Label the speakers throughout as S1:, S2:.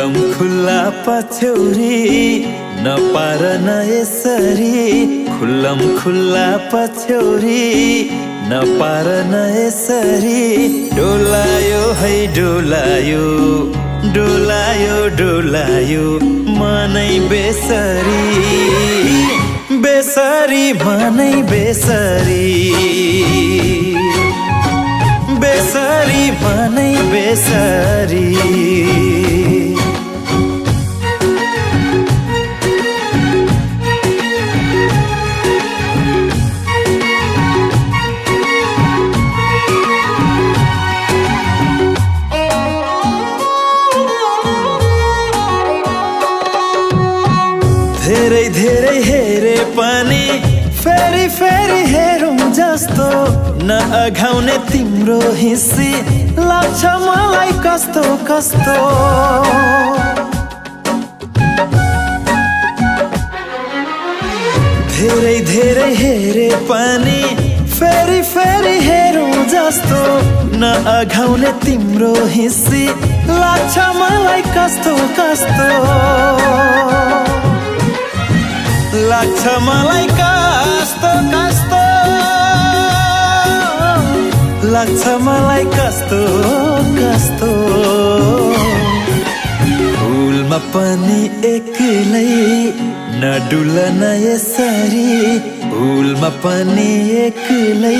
S1: खुल्लम खुल्ला पछ्यौरी नपार न यसरी खुल्लम खुल्ला पछ्यौरी नपार न यसरी डोलायो है डोलायो डोलायो डोलायो मनै बेसरी बेसरी मनै बेसरी बेसरी मनै बेसरी धेरै धेरै हेरे पनि फेरि फेरि हेरौँ जस्तो नअघाउने तिम्रो हिस्सी लाग्छ मलाई कस्तो कस्तो धेरै धेरै हेरे पनि फेरि फेरि हेरौँ जस्तो नअघाउने तिम्रो हिस्सी लाग्छ मलाई कस्तो कस्तो लाग्छ मलाई कस्तो कस्तो लाग्छ मलाई कस्तो कस्तो फुलमा पनि एक्लै नडुलन यसरी फुलमा पनि एक्लै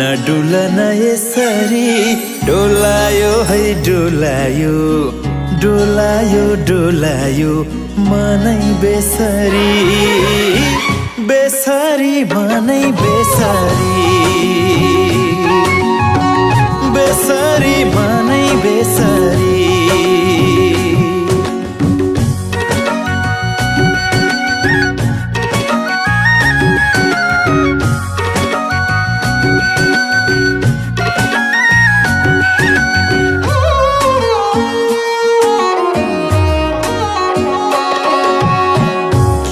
S1: नडुलन यसरी डोलायो है डोलायो डोलायो डोलायो मनै बेसरी बेसरी मनै बेसरी बेसरी मनै बेसरी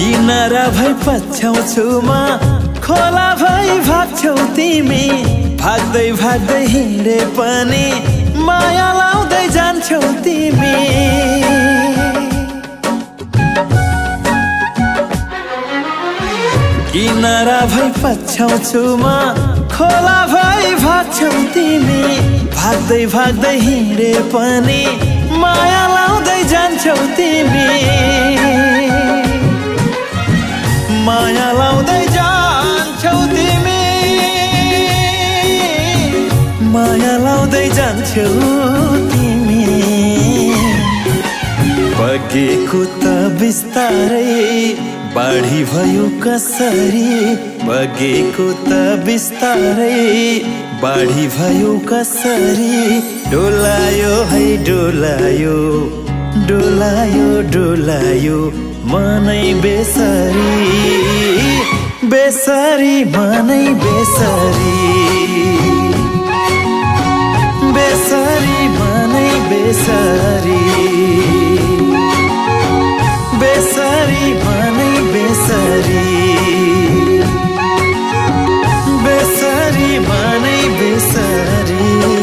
S1: किनारा भई पछ्याउँछु म खोला भई भाग्छौ तिमी भाग्दै भाग्दै हिँडे पनि माया लाउँदै जान्छौ तिमी किनारा भई पछ्याउँछु म खोला भई भाग्छौ तिमी भाग्दै भाग्दै हिँडे पनि माया लाउँदै जान्छौ तिमी माया लाउँदै जान्छौ तिमी माया लाउँदै जान्छौ तिमी बगेको त बिस्तारै बाढी भयो कसरी बगेको त बिस्तारै बाढी भयो कसरी डोलायो है डोलायो डोलायो डोलायो मनै बेसरी बेसरी मनै बेसरी बेसरी मनै बेसरी बेसरी मनै बेसरी बेसरी मनै बेसरी